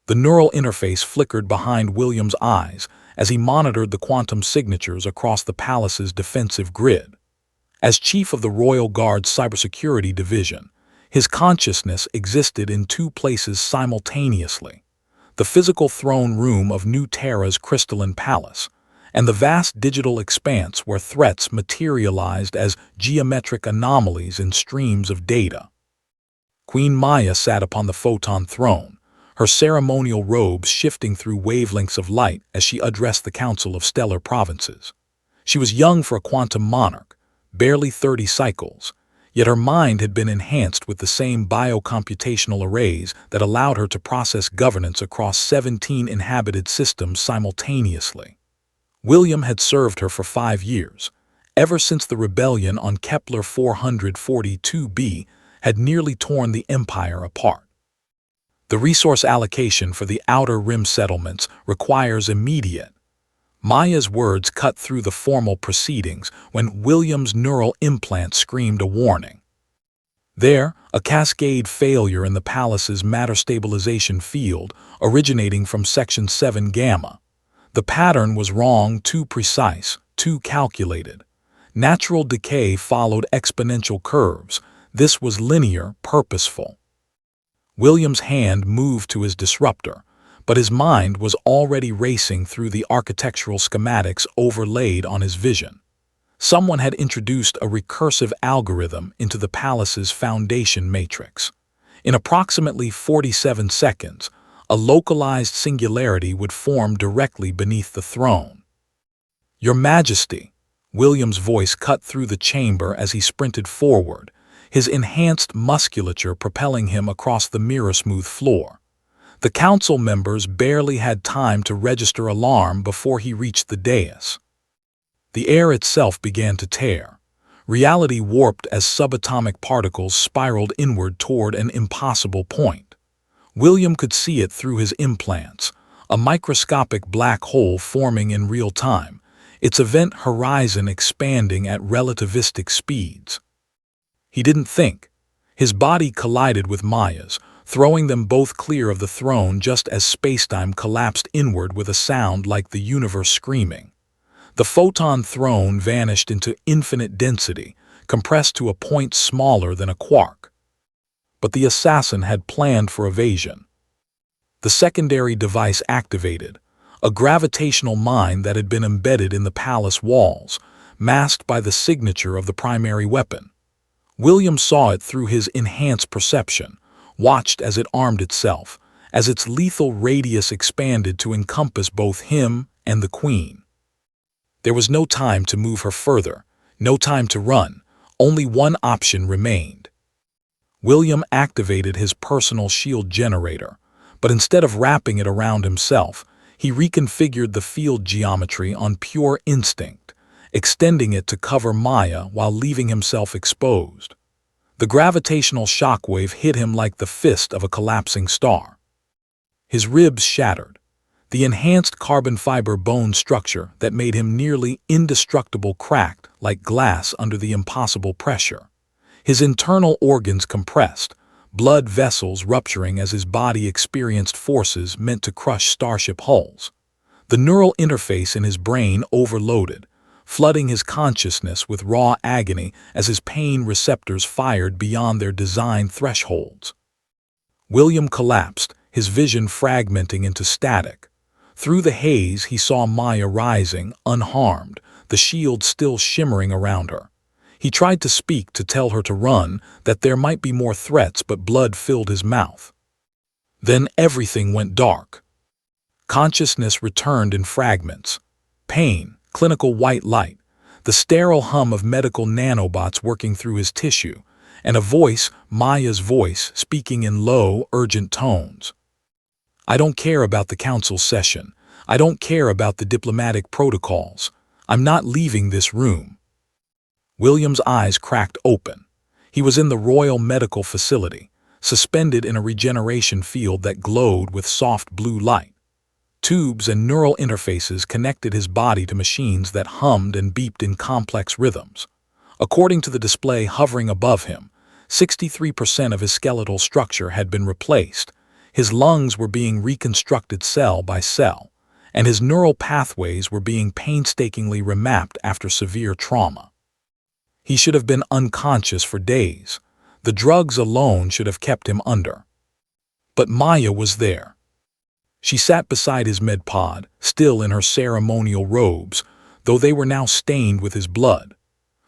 The neural interface flickered behind William's eyes as he monitored the quantum signatures across the palace's defensive grid. As chief of the Royal Guard's cybersecurity division, his consciousness existed in two places simultaneously: the physical throne room of New Terra's crystalline palace, and the vast digital expanse where threats materialized as geometric anomalies in streams of data. Queen Maya sat upon the photon throne, her ceremonial robes shifting through wavelengths of light as she addressed the Council of Stellar Provinces. She was young for a quantum monarch, barely 30 cycles, yet her mind had been enhanced with the same biocomputational arrays that allowed her to process governance across 17 inhabited systems simultaneously. William had served her for 5 years, ever since the rebellion on Kepler 442b had nearly torn the Empire apart. The resource allocation for the Outer Rim settlements requires immediate. Maya's words cut through the formal proceedings when William's neural implant screamed a warning. There, a cascade failure in the palace's matter stabilization field originating from Section 7 Gamma. The pattern was wrong, too precise, too calculated. Natural decay followed exponential curves. This was linear, purposeful. William's hand moved to his disruptor, but his mind was already racing through the architectural schematics overlaid on his vision. Someone had introduced a recursive algorithm into the palace's foundation matrix. In approximately 47 seconds, a localized singularity would form directly beneath the throne. "Your Majesty," William's voice cut through the chamber as he sprinted forward, his enhanced musculature propelling him across the mirror-smooth floor. The council members barely had time to register alarm before he reached the dais. The air itself began to tear. Reality warped as subatomic particles spiraled inward toward an impossible point. William could see it through his implants, a microscopic black hole forming in real time, its event horizon expanding at relativistic speeds. He didn't think. His body collided with Maya's, throwing them both clear of the throne just as spacetime collapsed inward with a sound like the universe screaming. The photon throne vanished into infinite density, compressed to a point smaller than a quark. But the assassin had planned for evasion. The secondary device activated, a gravitational mine that had been embedded in the palace walls, masked by the signature of the primary weapon. William saw it through his enhanced perception, watched as it armed itself, as its lethal radius expanded to encompass both him and the Queen. There was no time to move her further, no time to run. Only one option remained. William activated his personal shield generator, but instead of wrapping it around himself, he reconfigured the field geometry on pure instinct, extending it to cover Maya while leaving himself exposed. The gravitational shockwave hit him like the fist of a collapsing star. His ribs shattered. The enhanced carbon fiber bone structure that made him nearly indestructible cracked like glass under the impossible pressure. His internal organs compressed, blood vessels rupturing as his body experienced forces meant to crush starship hulls. The neural interface in his brain overloaded, flooding his consciousness with raw agony as his pain receptors fired beyond their design thresholds. William collapsed, his vision fragmenting into static. Through the haze, he saw Maya rising, unharmed, the shield still shimmering around her. He tried to speak, to tell her to run, that there might be more threats, but blood filled his mouth. Then everything went dark. Consciousness returned in fragments. Pain, clinical white light, the sterile hum of medical nanobots working through his tissue, and a voice, Maya's voice, speaking in low, urgent tones. "I don't care about the council session. I don't care about the diplomatic protocols. I'm not leaving this room." William's eyes cracked open. He was in the Royal Medical Facility, suspended in a regeneration field that glowed with soft blue light. Tubes and neural interfaces connected his body to machines that hummed and beeped in complex rhythms. According to the display hovering above him, 63% of his skeletal structure had been replaced. His lungs were being reconstructed cell by cell, and his neural pathways were being painstakingly remapped after severe trauma. He should have been unconscious for days. The drugs alone should have kept him under. But Maya was there. She sat beside his med pod, still in her ceremonial robes, though they were now stained with his blood.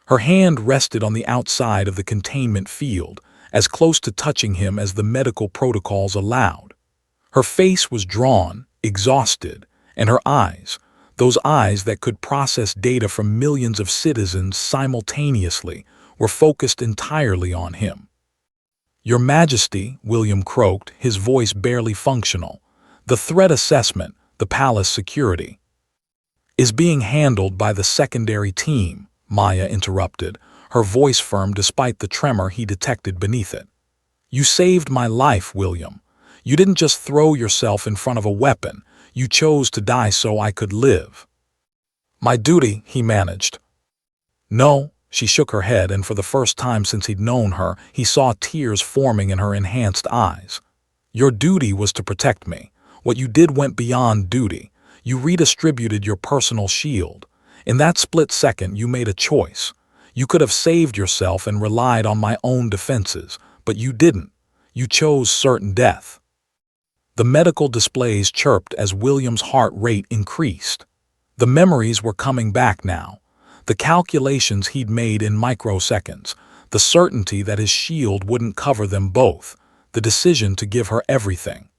Her hand rested on the outside of the containment field, as close to touching him as the medical protocols allowed. Her face was drawn, exhausted, and her eyes, those eyes that could process data from millions of citizens simultaneously, were focused entirely on him. "Your Majesty," William croaked, his voice barely functional, "the threat assessment, the palace security, is being handled by the secondary team," Maya interrupted, her voice firm despite the tremor he detected beneath it. "You saved my life, William. You didn't just throw yourself in front of a weapon. You chose to die so I could live." "My duty," he managed. "No," she shook her head, and for the first time since he'd known her, he saw tears forming in her enhanced eyes. "Your duty was to protect me. What you did went beyond duty. You redistributed your personal shield. In that split second, you made a choice. You could have saved yourself and relied on my own defenses, but you didn't. You chose certain death." The medical displays chirped as William's heart rate increased. The memories were coming back now. The calculations he'd made in microseconds, the certainty that his shield wouldn't cover them both, the decision to give her everything.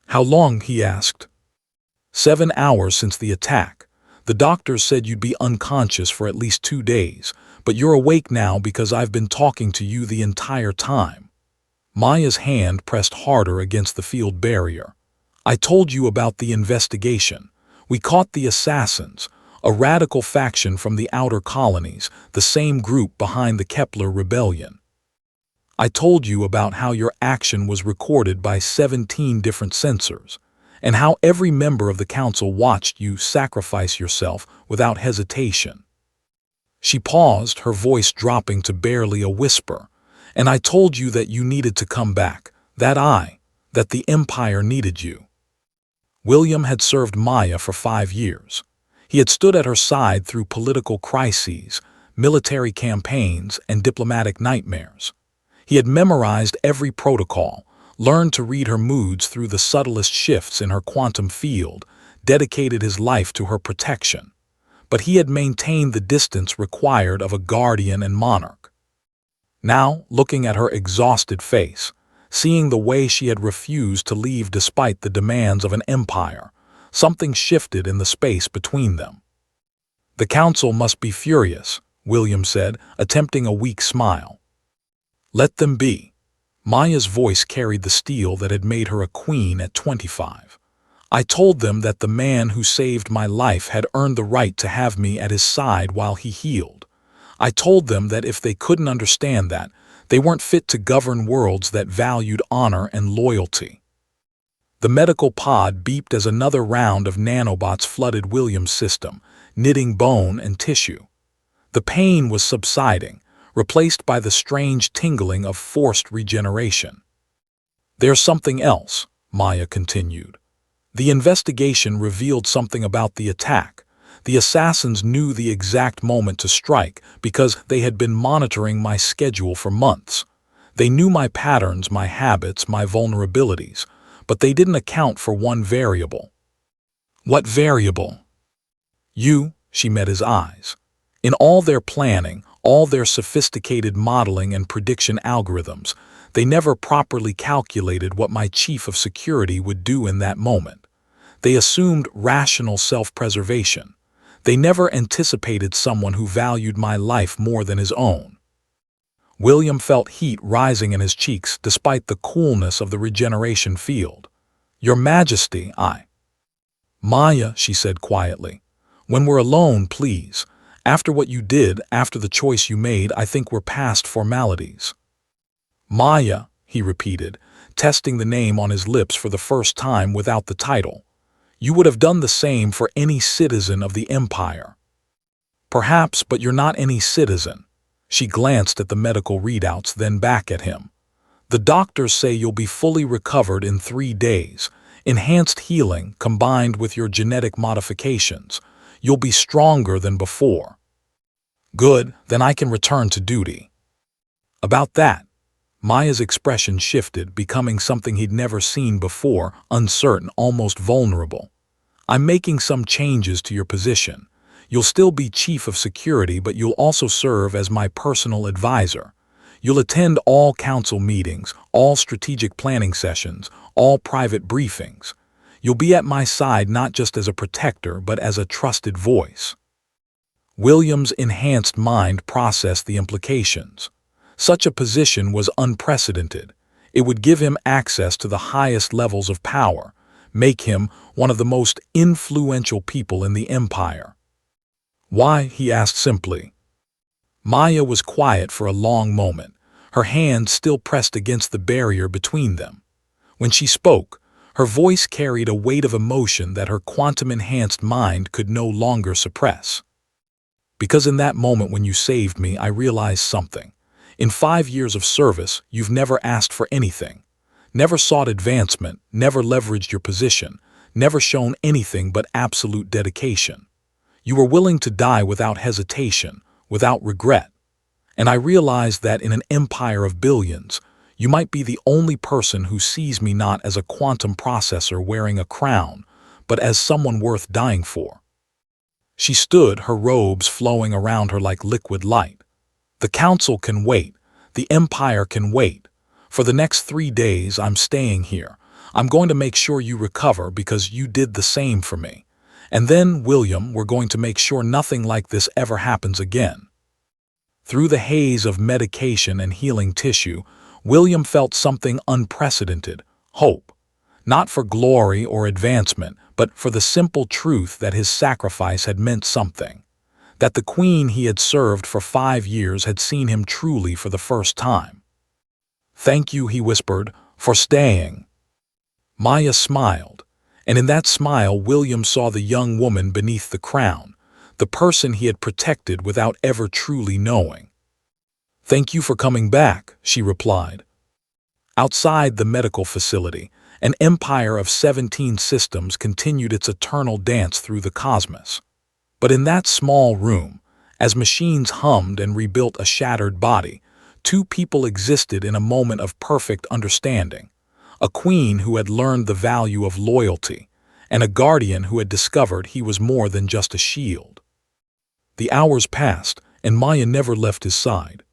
"How long?" he asked. 7 hours since the attack. The doctors said you'd be unconscious for at least 2 days, but you're awake now because I've been talking to you the entire time." Maya's hand pressed harder against the field barrier. "I told you about the investigation. We caught the assassins, a radical faction from the outer colonies, the same group behind the Kepler rebellion. I told you about how your action was recorded by 17 different sensors, and how every member of the council watched you sacrifice yourself without hesitation." She paused, her voice dropping to barely a whisper. "And I told you that you needed to come back, that the Empire needed you." William had served Maya for 5 years. He had stood at her side through political crises, military campaigns, and diplomatic nightmares. He had memorized every protocol, learned to read her moods through the subtlest shifts in her quantum field, dedicated his life to her protection. But he had maintained the distance required of a guardian and monarch. Now, looking at her exhausted face, seeing the way she had refused to leave despite the demands of an empire, something shifted in the space between them. "The council must be furious," William said, attempting a weak smile. "Let them be." Maya's voice carried the steel that had made her a queen at 25. "I told them that the man who saved my life had earned the right to have me at his side while he healed. I told them that if they couldn't understand that, they weren't fit to govern worlds that valued honor and loyalty." The medical pod beeped as another round of nanobots flooded William's system, knitting bone and tissue. The pain was subsiding, replaced by the strange tingling of forced regeneration. "There's something else," Maya continued. "The investigation revealed something about the attack. The assassins knew the exact moment to strike because they had been monitoring my schedule for months. They knew my patterns, my habits, my vulnerabilities, but they didn't account for one variable." "What variable?" "You," she met his eyes. "In all their planning, all their sophisticated modeling and prediction algorithms, they never properly calculated what my chief of security would do in that moment. They assumed rational self-preservation. They never anticipated someone who valued my life more than his own." William felt heat rising in his cheeks despite the coolness of the regeneration field. "Your Majesty, Maya," she said quietly. "When we're alone, please. After what you did, after the choice you made, I think we're past formalities." "Maya," he repeated, testing the name on his lips for the first time without the title. "You would have done the same for any citizen of the Empire." "Perhaps, but you're not any citizen." She glanced at the medical readouts, then back at him. The doctors say you'll be fully recovered in 3 days. Enhanced healing combined with your genetic modifications. You'll be stronger than before. Good, then I can return to duty. About that, Maya's expression shifted, becoming something he'd never seen before, uncertain, almost vulnerable. I'm making some changes to your position. You'll still be chief of security, but you'll also serve as my personal advisor. You'll attend all council meetings, all strategic planning sessions, all private briefings. You'll be at my side not just as a protector, but as a trusted voice. William's enhanced mind processed the implications. Such a position was unprecedented. It would give him access to the highest levels of power, make him one of the most influential people in the Empire. Why? He asked simply. Maya was quiet for a long moment, her hand still pressed against the barrier between them. When she spoke, her voice carried a weight of emotion that her quantum-enhanced mind could no longer suppress. Because in that moment when you saved me, I realized something. In 5 years of service, you've never asked for anything. Never sought advancement, never leveraged your position, never shown anything but absolute dedication. You were willing to die without hesitation, without regret. And I realized that in an empire of billions, you might be the only person who sees me not as a quantum processor wearing a crown, but as someone worth dying for. She stood, her robes flowing around her like liquid light. The council can wait. The empire can wait. For the next 3 days, I'm staying here. I'm going to make sure you recover because you did the same for me. And then, William, we're going to make sure nothing like this ever happens again. Through the haze of medication and healing tissue, William felt something unprecedented, hope. Not for glory or advancement, but for the simple truth that his sacrifice had meant something. That the queen he had served for 5 years had seen him truly for the first time. Thank you, he whispered, for staying. Maya smiled, and in that smile William saw the young woman beneath the crown, the person he had protected without ever truly knowing. Thank you for coming back, she replied. Outside the medical facility, an empire of 17 systems continued its eternal dance through the cosmos. But in that small room, as machines hummed and rebuilt a shattered body, 2 people existed in a moment of perfect understanding. A queen who had learned the value of loyalty, and a guardian who had discovered he was more than just a shield. The hours passed, and Maya never left his side.